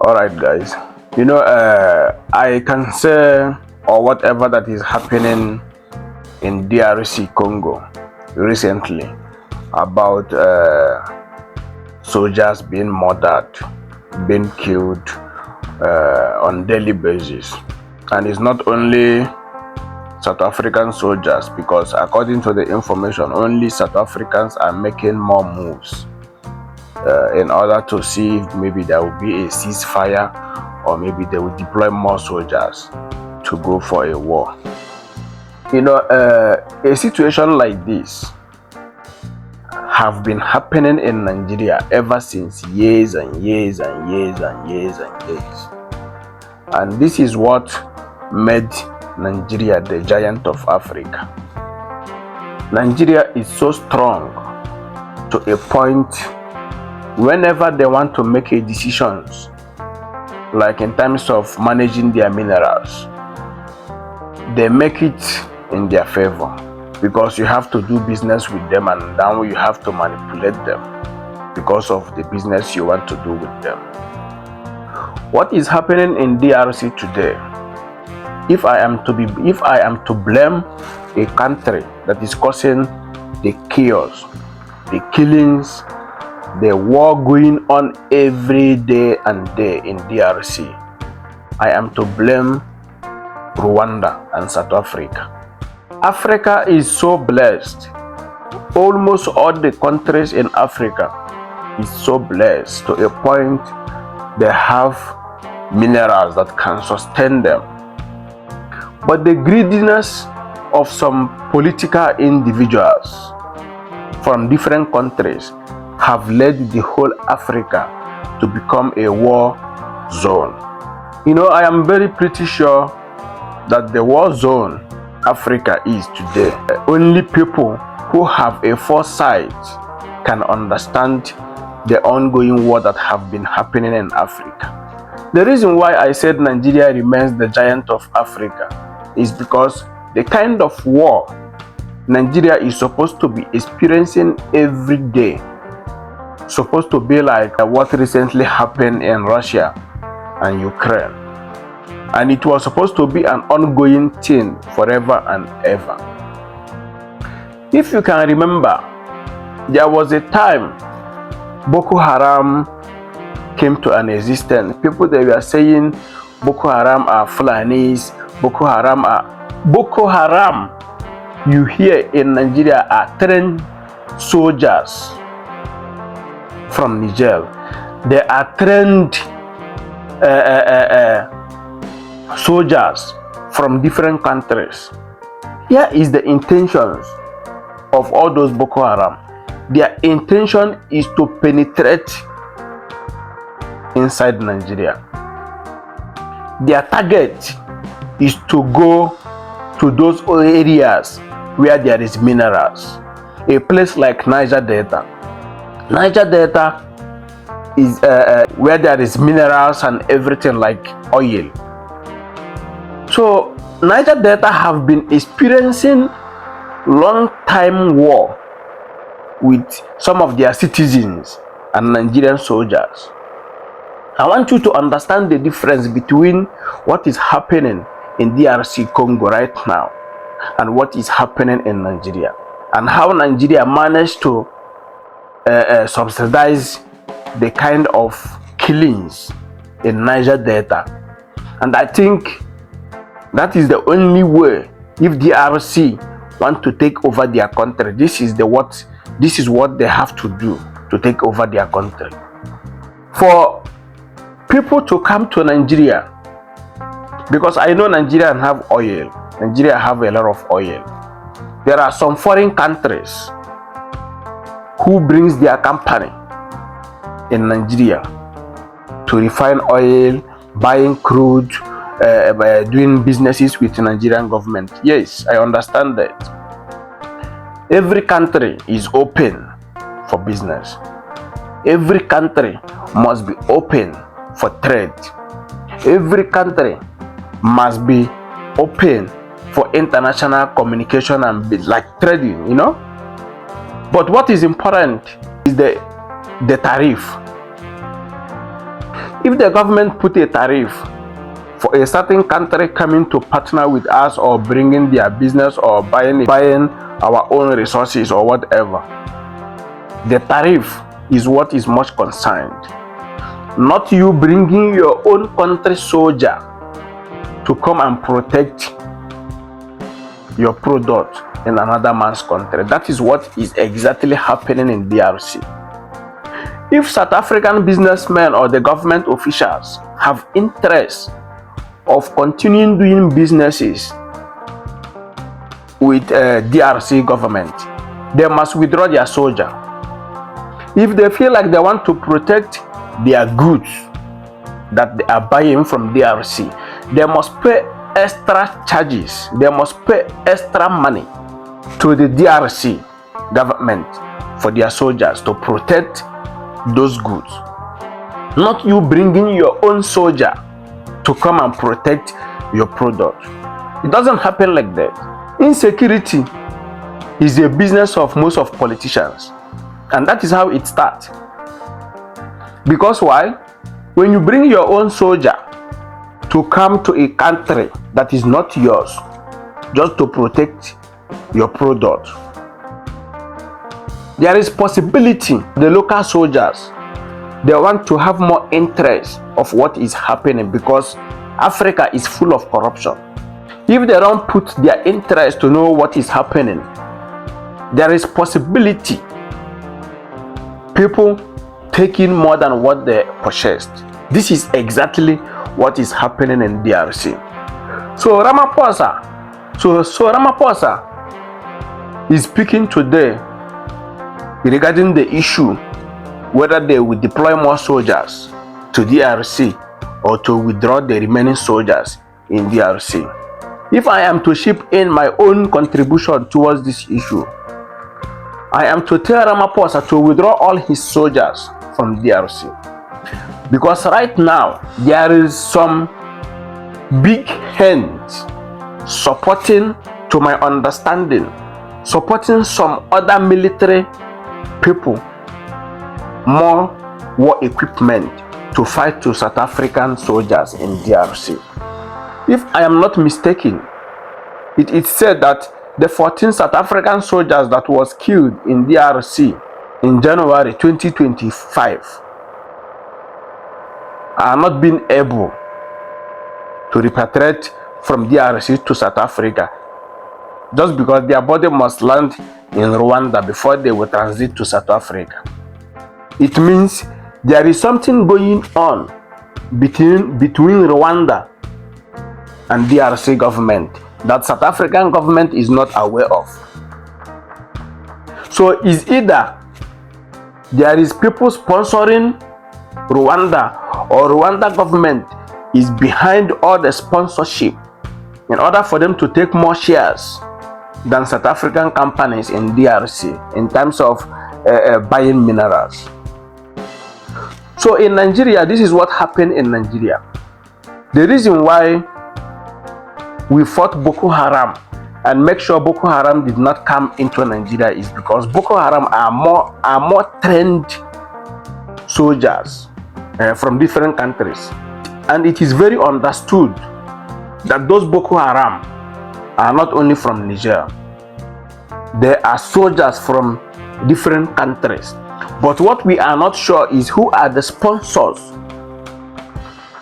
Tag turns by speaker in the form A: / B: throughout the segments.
A: All right, guys. I can say or whatever that is happening in DRC Congo recently about soldiers being murdered, being killed on daily basis, and it's not only South African soldiers, because according to the information, only South Africans are making more moves in order to see if maybe there will be a ceasefire, or maybe they will deploy more soldiers to go for a war. A situation like this have been happening in Nigeria ever since years and years and years and years and years. And this is what made Nigeria the giant of Africa. Nigeria is so strong to a point whenever they want to make a decisions, like in terms of managing their minerals, they make it in their favor, because you have to do business with them and now you have to manipulate them because of the business you want to do with them. What is happening in DRC today, if I am to blame a country that is causing the chaos, the killings, the war going on every day and day in DRC, I am to blame Rwanda and South Africa. Africa is so blessed. Almost all the countries in Africa is so blessed to a point they have minerals that can sustain them. But the greediness of some political individuals from different countries have led the whole Africa to become a war zone. I am very pretty sure that the war zone Africa is today, only people who have a foresight can understand the ongoing war that have been happening in Africa. The reason why I said Nigeria remains the giant of Africa is because the kind of war Nigeria is supposed to be experiencing every day, supposed to be like what recently happened in Russia and Ukraine, and it was supposed to be an ongoing thing forever and ever. If you can remember, there was a time Boko Haram came to an existence. People, they were saying Boko Haram are Fulanis, Boko Haram you hear in Nigeria are trained soldiers from Niger. They are trained soldiers from different countries. Here is the intentions of all those Boko Haram. Their intention is to penetrate inside Nigeria. Their target is to go to those areas where there is minerals. A place like Niger Delta. Niger Delta is where there is minerals and everything like oil. So Niger Delta have been experiencing long time war with some of their citizens and Nigerian soldiers. I want you to understand the difference between what is happening in DRC Congo right now and what is happening in Nigeria, and how Nigeria managed to subsidize the kind of killings in Niger Delta. And I think that is the only way. If DRC want to take over their country, this is what they have to do to take over their country. For people to come to Nigeria, because I know Nigeria have oil. Nigeria have a lot of oil. There are some foreign countries who brings their company in Nigeria to refine oil, buying crude, doing businesses with the Nigerian government. Yes, I understand that. Every country is open for business. Every country must be open for trade. Every country must be open for international communication and like trading, But what is important is the tariff. If the government put a tariff for a certain country coming to partner with us or bringing their business or buying our own resources or whatever, the tariff is what is much concerned, not you bringing your own country soldier to come and protect your product in another man's country. That is what is exactly happening in DRC. If South African businessmen or the government officials have interest of continuing doing businesses with DRC government, they must withdraw their soldier. If they feel like they want to protect their goods that they are buying from DRC, they must pay extra charges, they must pay extra money to the DRC government for their soldiers to protect those goods. Not you bringing your own soldier to come and protect your product. It doesn't happen like that. Insecurity is a business of most of politicians, and that is how it starts. Because why? When you bring your own soldier to come to a country that is not yours just to protect your product, there is possibility the local soldiers, they want to have more interest of what is happening, because Africa is full of corruption. If they don't put their interest to know what is happening, there is possibility people taking more than what they purchased. This is exactly what is happening in DRC. So Ramaphosa is speaking today regarding the issue whether they will deploy more soldiers to DRC or to withdraw the remaining soldiers in DRC. If I am to chip in my own contribution towards this issue, I am to tell Ramaphosa to withdraw all his soldiers from DRC. Because right now, there is some big hands supporting, to my understanding, supporting some other military people, more war equipment to fight to South African soldiers in DRC. If I am not mistaken, it is said that the 14 South African soldiers that was killed in DRC in January 2025 are not being able to repatriate from DRC to South Africa, just because their body must land in Rwanda before they will transit to South Africa. It means there is something going on between Rwanda and DRC government that South African government is not aware of. So it's either there is people sponsoring Rwanda, or Rwanda government is behind all the sponsorship in order for them to take more shares than South African companies in DRC in terms of buying minerals. So in Nigeria, this is what happened in Nigeria. The reason why we fought Boko Haram and make sure Boko Haram did not come into Nigeria is because Boko Haram are more trained soldiers from different countries, and it is very understood that those Boko Haram are not only from Niger, they are soldiers from different countries. But what we are not sure is who are the sponsors,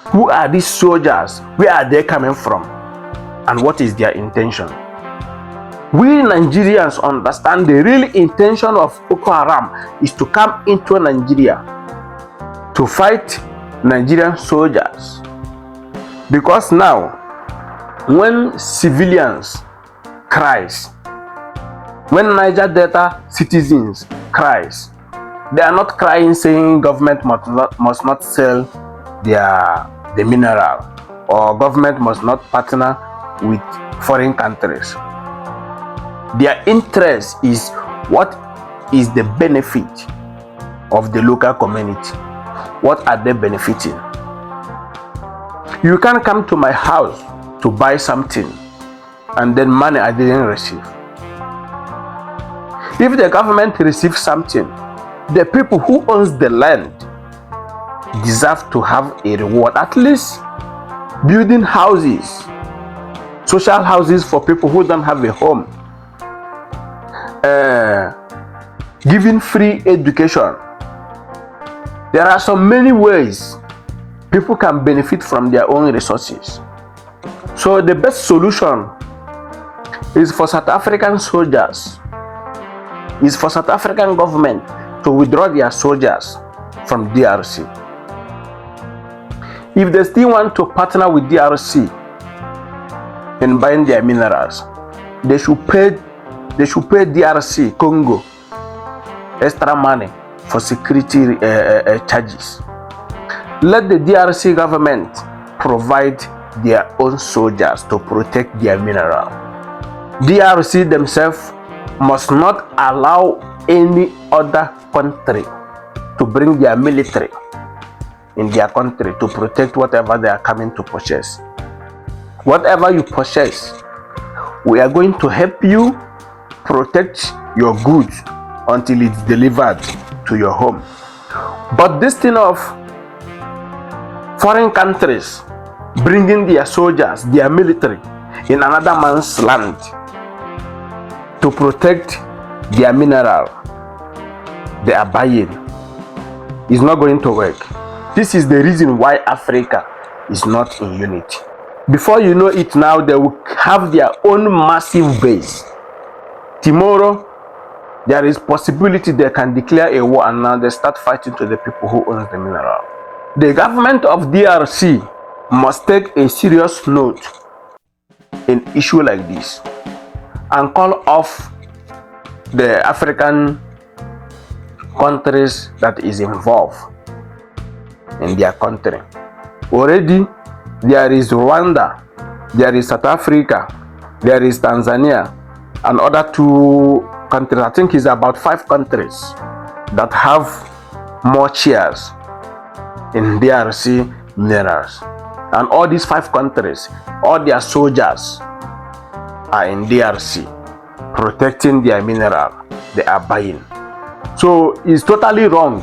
A: who are these soldiers, where are they coming from, and what is their intention. We Nigerians understand the real intention of Boko Haram is to come into Nigeria to fight Nigerian soldiers. Because now, when civilians cries, when Niger Delta citizens cries, they are not crying saying government must not sell the mineral, or government must not partner with foreign countries. Their interest is what is the benefit of the local community. What are they benefiting? You can't come to my house to buy something and then money I didn't receive. If the government receives something, the people who owns the land deserve to have a reward, at least building houses, social houses for people who don't have a home, giving free education. There are so many ways people can benefit from their own resources. So the best solution is for South African soldiers, is for South African government to withdraw their soldiers from DRC. If they still want to partner with DRC in buying their minerals, they should pay DRC Congo extra money for security charges. Let the DRC government provide their own soldiers to protect their mineral. DRC themselves must not allow any other country to bring their military in their country to protect whatever they are coming to purchase. Whatever you purchase, we are going to help you protect your goods until it's delivered to your home. But this thing of foreign countries bringing their soldiers, their military in another man's land to protect their mineral they are buying is not going to work. This is the reason why Africa is not in unity. Before you know it now, they will have their own massive base. Tomorrow, there is possibility they can declare a war and now they start fighting to the people who own the mineral. The government of DRC must take a serious note in issue like this and call off the African countries that is involved in their country. Already there is Rwanda, there is South Africa, there is Tanzania, and other 2 countries. I think it's about 5 countries that have more shares in DRC minerals. And all these 5 countries, all their soldiers are in DRC protecting their mineral they are buying. So it's totally wrong.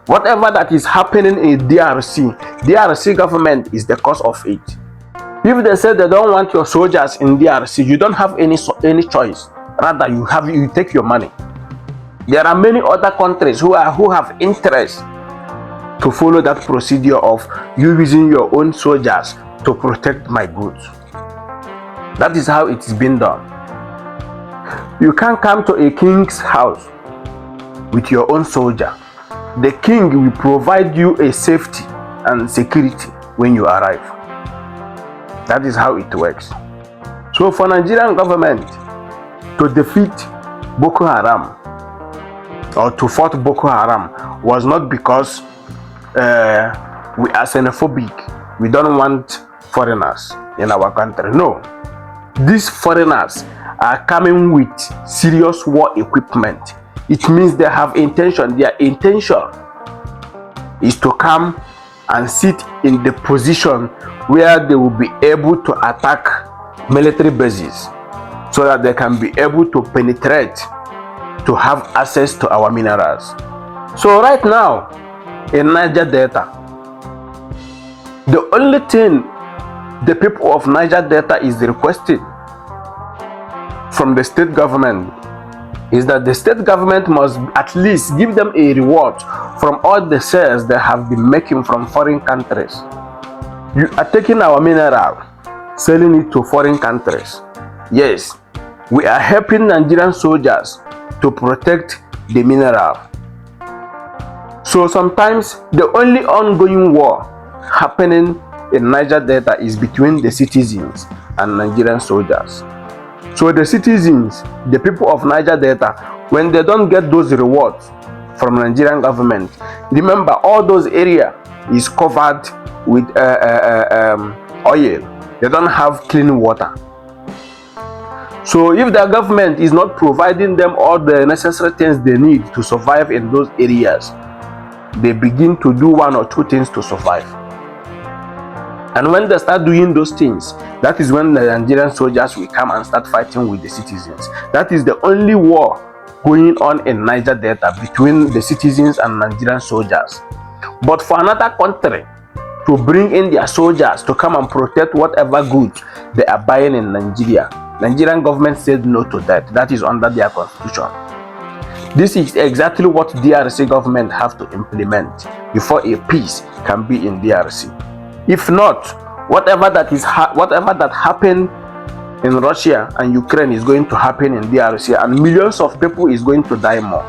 A: Whatever that is happening in DRC government is the cause of it. If they say they don't want your soldiers in DRC, you don't have any choice. Rather, you take your money. There are many other countries who have interest to follow that procedure of you using your own soldiers to protect my goods. That is how it is being done. You can't come to a king's house with your own soldier. The king will provide you a safety and security when you arrive. That is how it works. So for Nigerian government to defeat Boko Haram or to fight Boko Haram was not because we are xenophobic. We don't want foreigners in our country. No. These foreigners are coming with serious war equipment. It means they have intention. Their intention is to come and sit in the position where they will be able to attack military bases so that they can be able to penetrate to have access to our minerals. So right now in Niger Delta, the only thing the people of Niger Delta is requesting from the state government is that the state government must at least give them a reward from all the sales they have been making from foreign countries. You are taking our mineral, selling it to foreign countries. Yes, we are helping Nigerian soldiers to protect the mineral. So sometimes the only ongoing war happening in Niger Delta is between the citizens and Nigerian soldiers. So the citizens, the people of Niger Delta, when they don't get those rewards from Nigerian government, remember all those areas is covered with oil. They don't have clean water. So if the government is not providing them all the necessary things they need to survive in those areas, they begin to do 1 or 2 things to survive. And when they start doing those things, that is when the Nigerian soldiers will come and start fighting with the citizens. That is the only war going on in Niger Delta between the citizens and Nigerian soldiers. But for another country to bring in their soldiers to come and protect whatever goods they are buying in Nigeria, Nigerian government said no to that. That is under their constitution. This is exactly what DRC government have to implement before a peace can be in DRC. If not, whatever that happened in Russia and Ukraine is going to happen in DRC, and millions of people is going to die more.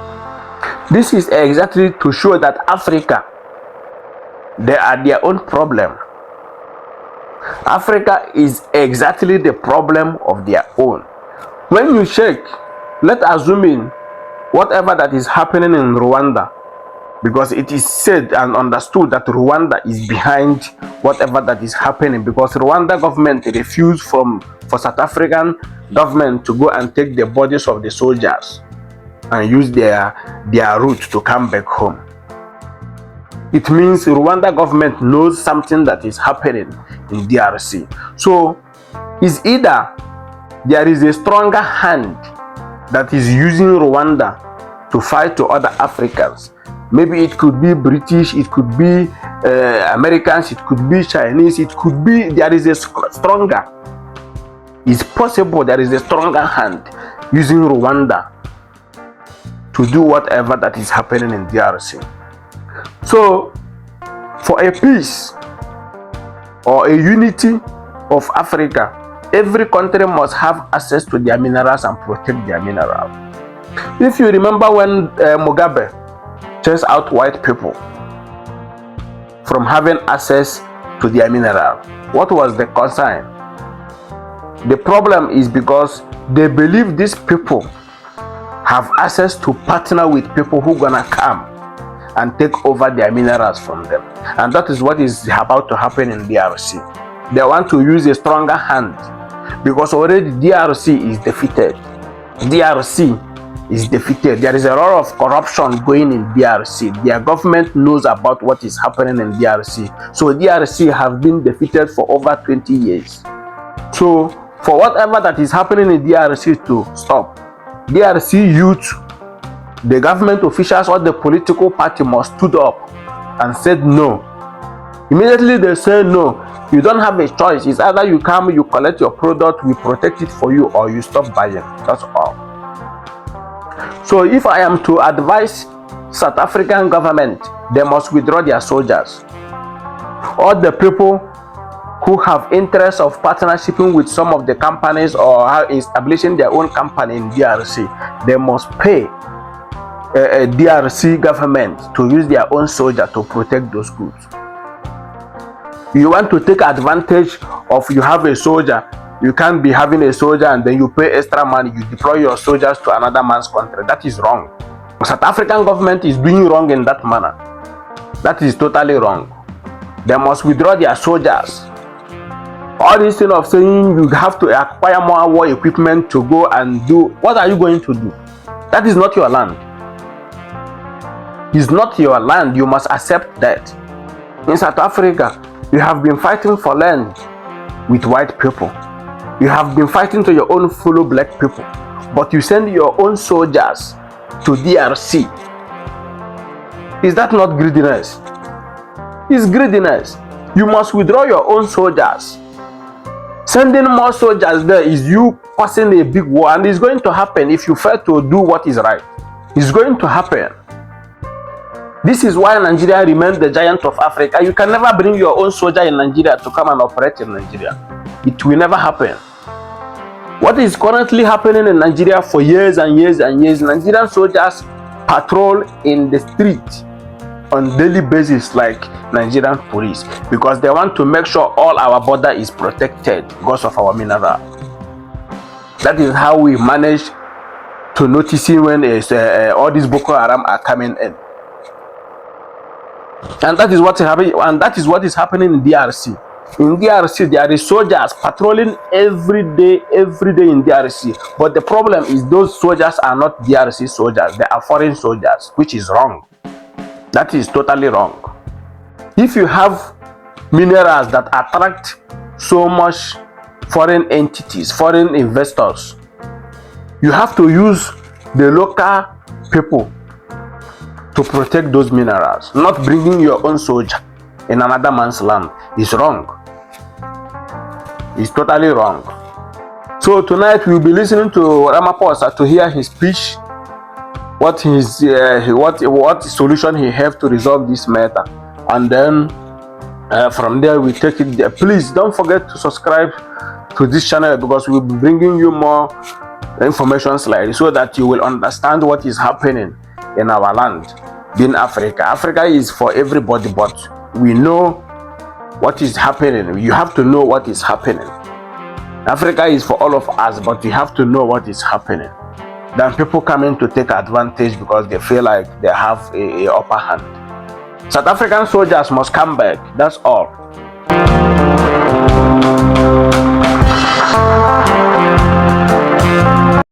A: This is exactly to show that Africa, they are their own problem. Africa is exactly the problem of their own. When you check, let's assume in whatever that is happening in Rwanda, because it is said and understood that Rwanda is behind whatever that is happening, because Rwanda government refused for South African government to go and take the bodies of the soldiers and use their route to come back home. It means Rwanda government knows something that is happening in DRC. So it's either there is a stronger hand that is using Rwanda to fight to other Africans. Maybe it could be British, it could be Americans, it could be Chinese, it could be there is a stronger. It's possible there is a stronger hand using Rwanda to do whatever that is happening in DRC. So, for a peace or a unity of Africa, every country must have access to their minerals and protect their minerals. If you remember when Mugabe chased out white people from having access to their mineral, what was the concern? The problem is because they believe these people have access to partner with people who gonna come and take over their minerals from them, and that is what is about to happen in DRC. They want to use a stronger hand because already DRC is defeated. DRC is defeated. There is a lot of corruption going in DRC. Their government knows about what is happening in DRC. So DRC have been defeated for over 20 years. So for whatever that is happening in DRC to stop, DRC youth, the government officials or the political party must stood up and said no. Immediately they say no. You don't have a choice. It's either you come, you collect your product, we protect it for you, or you stop buying. That's all. So if I am to advise South African government, they must withdraw their soldiers. All the people who have interest of partnershiping with some of the companies or are establishing their own company in DRC, they must pay a DRC government to use their own soldier to protect those goods. You want to take advantage of, you have a soldier, you can't be having a soldier and then you pay extra money, you deploy your soldiers to another man's country. That is wrong. South African government is doing wrong in that manner. That is totally wrong. They must withdraw their soldiers. All this thing of saying you have to acquire more war equipment to go and do, what are you going to do? That is not your land. It's not your land. You must accept that. In South Africa, you have been fighting for land with white people. You have been fighting to your own fellow black people, but you send your own soldiers to DRC. Is that not greediness? It's greediness. You must withdraw your own soldiers. Sending more soldiers there is you causing a big war, and it's going to happen if you fail to do what is right. It's going to happen. This is why Nigeria remains the giant of Africa. You can never bring your own soldier in Nigeria to come and operate in Nigeria. It will never happen. What is currently happening in Nigeria for years and years and years, Nigerian soldiers patrol in the street on daily basis like Nigerian police, because they want to make sure all our border is protected because of our mineral. That is how we manage to notice when all these Boko Haram are coming in. And that is what is happening, and that is what is happening in DRC. In DRC, there is soldiers patrolling every day in DRC. But the problem is those soldiers are not DRC soldiers. They are foreign soldiers, which is wrong. That is totally wrong. If you have minerals that attract so much foreign entities, foreign investors, you have to use the local people to protect those minerals. Not bringing your own soldier in another man's land is wrong. It's totally wrong. So tonight we'll be listening to Ramaphosa to hear his speech, what solution he have to resolve this matter, and then from there we take it there. Please don't forget to subscribe to this channel, because we'll be bringing you more information like so that you will understand what is happening in our land, being Africa. Africa is for everybody, but we know what is happening. You have to know what is happening. Africa is for all of us, but you have to know what is happening. Then people come in to take advantage because they feel like they have a upper hand. South African soldiers must come back. That's all.